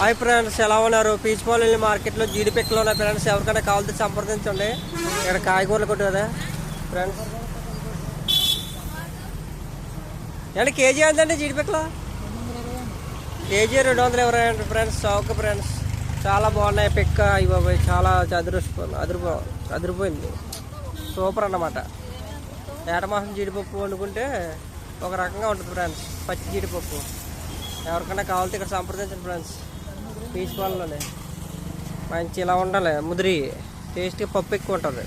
Hi friends, ఎలా ఉన్నారు? Peach పాలెల్లి మార్కెట్లో జీడిపిక్కలు ఉన్నాయి ఫ్రెండ్స్. ఎవరికైనా కావాలంటే సంప్రదించండి. ఇక్కడ కాయగూరలు కొట్టు కదా ఫ్రెండ్స్. అంటే కేజీ ఎంతండి జీడిపిక్కలు? KG 220 friends. చౌక ఫ్రెండ్స్, చాలా బాగున్నాయి పిక్క. ఇవ్వ చాలా అదిరిపోయింది. సూపర్ అన్నమాట. ఏటమాసం జీడిపప్పు వండుకుంటే ఒక రకంగా ఉంటుంది ఫ్రెండ్స్, పచ్చి జీడిపప్పు. ఎవరికైనా కావాలంటే ఇక్కడ సంప్రదించండి ఫ్రెండ్స్. పీచ్ పాలలోనే మంచి ఇలా ఉండాలి, ముదిరి టేస్ట్గా పప్పు ఎక్కువ ఉంటుంది.